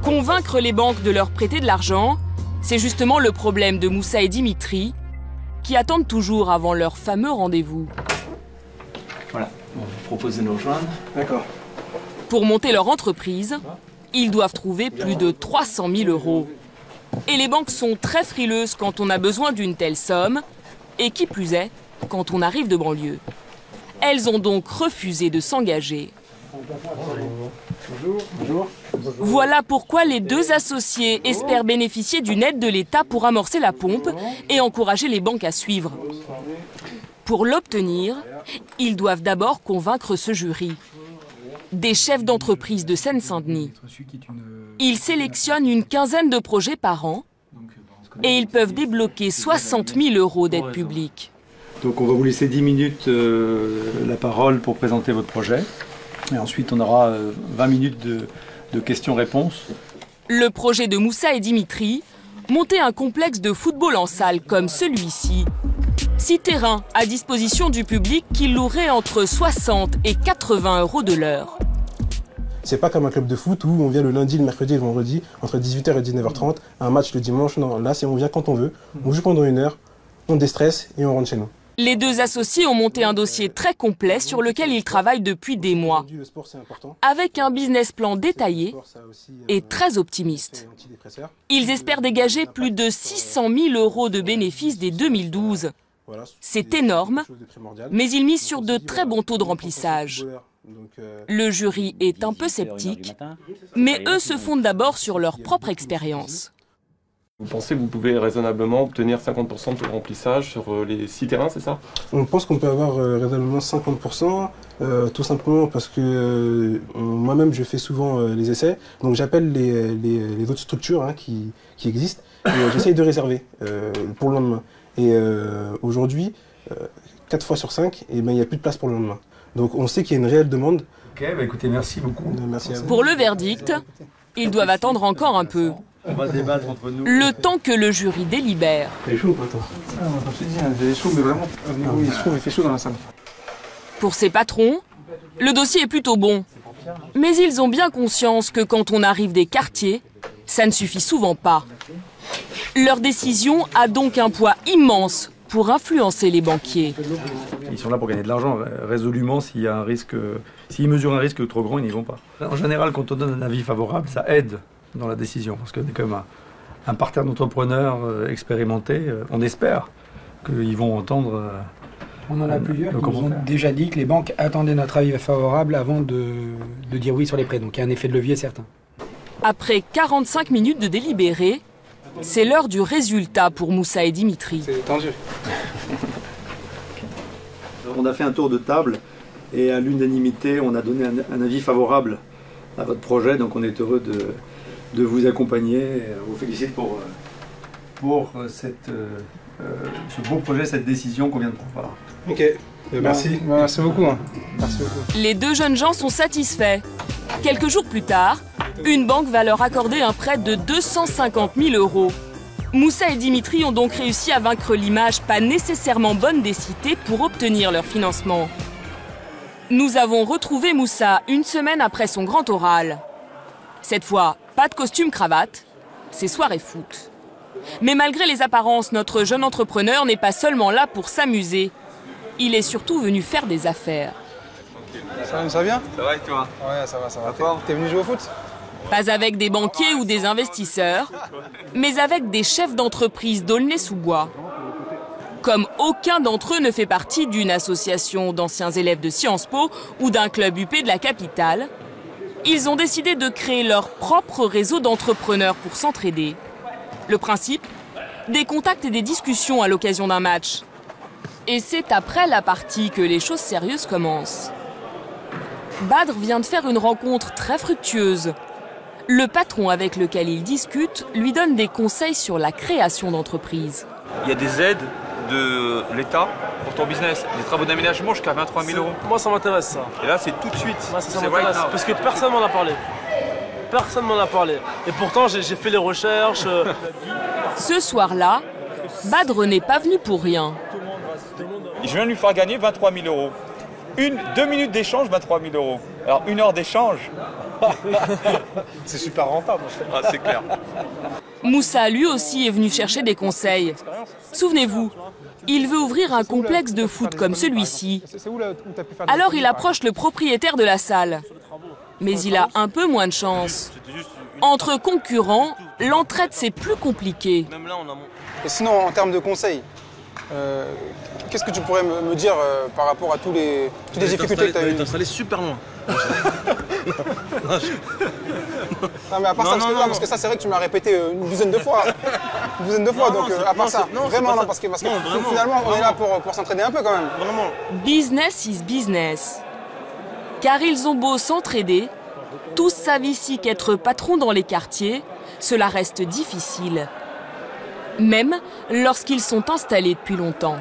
Convaincre les banques de leur prêter de l'argent, c'est justement le problème de Moussa et Dimitri, qui attendent toujours avant leur fameux rendez-vous. Voilà, on vous propose de nous rejoindre. D'accord. Pour monter leur entreprise, ils doivent trouver plus de 300 000 €. Et les banques sont très frileuses quand on a besoin d'une telle somme, et qui plus est, quand on arrive de banlieue. Elles ont donc refusé de s'engager. Bonjour. Voilà pourquoi les deux associés espèrent bénéficier d'une aide de l'État pour amorcer la pompe et encourager les banques à suivre. Pour l'obtenir, ils doivent d'abord convaincre ce jury. Des chefs d'entreprise de Seine-Saint-Denis. Ils sélectionnent une quinzaine de projets par an et ils peuvent débloquer 60 000 € d'aide publique. Donc on va vous laisser 10 minutes la parole pour présenter votre projet. Et ensuite on aura 20 minutes de questions-réponses. Le projet de Moussa et Dimitri, monter un complexe de football en salle comme celui-ci. 6 terrains à disposition du public qui louerait entre 60 et 80 € de l'heure. C'est pas comme un club de foot où on vient le lundi, le mercredi et le vendredi, entre 18 h et 19 h 30, un match le dimanche. Non, là, on vient quand on veut, on joue pendant 1 heure, on déstresse et on rentre chez nous. Les deux associés ont monté un dossier très complet sur lequel ils travaillent depuis des mois, avec un business plan détaillé et très optimiste. Ils espèrent dégager plus de 600 000 € de bénéfices dès 2012. C'est énorme, mais ils misent sur de très bons taux de remplissage. Le jury est un peu sceptique, mais eux se fondent d'abord sur leur propre expérience. Vous pensez que vous pouvez raisonnablement obtenir 50% de taux de remplissage sur les 6 terrains, c'est ça? On pense qu'on peut avoir raisonnablement 50%, tout simplement parce que moi-même je fais souvent les essais, donc j'appelle les autres structures qui existent et j'essaye de réserver pour le lendemain. Et aujourd'hui, 4 fois sur 5, il n'y a plus de place pour le lendemain. Donc on sait qu'il y a une réelle demande. Ok, bah écoutez, merci beaucoup. Merci à vous. Pour le verdict, ils doivent attendre encore un peu. On va débattre entre nous. Le temps que le jury délibère. C'est chaud ou pas toi? Je te dis, j'ai chaud, mais vraiment, il se trouve, il fait chaud dans la salle. Pour ces patrons, le dossier est plutôt bon. Mais ils ont bien conscience que quand on arrive des quartiers, ça ne suffit souvent pas. Leur décision a donc un poids immense pour influencer les banquiers. Ils sont là pour gagner de l'argent. Résolument, s'il y a un risque, s'ils mesurent un risque trop grand, ils n'y vont pas. En général, quand on donne un avis favorable, ça aide dans la décision. Parce qu'on est comme un parterre d'entrepreneurs expérimentés. On espère qu'ils vont entendre. On en a plusieurs qui nous ont déjà dit que les banques attendaient notre avis favorable avant de dire oui sur les prêts. Donc il y a un effet de levier certain. Après 45 minutes de délibéré, c'est l'heure du résultat pour Moussa et Dimitri. C'est tendu. On a fait un tour de table et à l'unanimité, on a donné un avis favorable à votre projet. Donc on est heureux de vous accompagner. Et on vous félicite pour ce beau projet, cette décision qu'on vient de prendre. Ok, merci. Merci beaucoup. Merci beaucoup. Les deux jeunes gens sont satisfaits. Quelques jours plus tard, une banque va leur accorder un prêt de 250 000 €. Moussa et Dimitri ont donc réussi à vaincre l'image pas nécessairement bonne des cités pour obtenir leur financement. Nous avons retrouvé Moussa une semaine après son grand oral. Cette fois, pas de costume cravate, c'est soirée foot. Mais malgré les apparences, notre jeune entrepreneur n'est pas seulement là pour s'amuser. Il est surtout venu faire des affaires. Ça va bien? Ça va et toi? Ouais, ça va. T'es venu jouer au foot? Pas avec des banquiers ou des investisseurs, mais avec des chefs d'entreprise d'Aulnay-sous-Bois. Comme aucun d'entre eux ne fait partie d'une association d'anciens élèves de Sciences Po ou d'un club UP de la capitale, ils ont décidé de créer leur propre réseau d'entrepreneurs pour s'entraider. Le principe, des contacts et des discussions à l'occasion d'un match. Et c'est après la partie que les choses sérieuses commencent. Badr vient de faire une rencontre très fructueuse. Le patron avec lequel il discute lui donne des conseils sur la création d'entreprise. Il y a des aides de l'État pour ton business, des travaux d'aménagement jusqu'à 23 000 €. Moi ça m'intéresse ça. Et là c'est tout de suite. Moi ça m'intéresse parce que personne m'en a parlé. Personne m'en a parlé. Et pourtant j'ai fait les recherches. Ce soir-là, Badr n'est pas venu pour rien. Je viens de lui faire gagner 23 000 €. 2 minutes d'échange, 23 000 €. Alors 1 heure d'échange, C'est super rentable. Ah, c'est clair. Moussa, lui aussi, est venu chercher des conseils. Souvenez-vous, il veut ouvrir un complexe de foot comme celui-ci. Alors il approche le propriétaire de la salle. Mais il a un peu moins de chance. Entre concurrents, l'entraide c'est plus compliqué. Et sinon, en termes de conseils, qu'est-ce que tu pourrais me dire par rapport à toutes les difficultés que tu as eues? T'installer super loin. Non mais à part ça, parce que ça c'est vrai que tu m'as répété une douzaine de fois. Donc à part ça, vraiment non, parce que finalement on est là pour s'entraider un peu quand même. Vraiment. Business is business. Car ils ont beau s'entraider, tous savent ici qu'être patron dans les quartiers, cela reste difficile. Même lorsqu'ils sont installés depuis longtemps.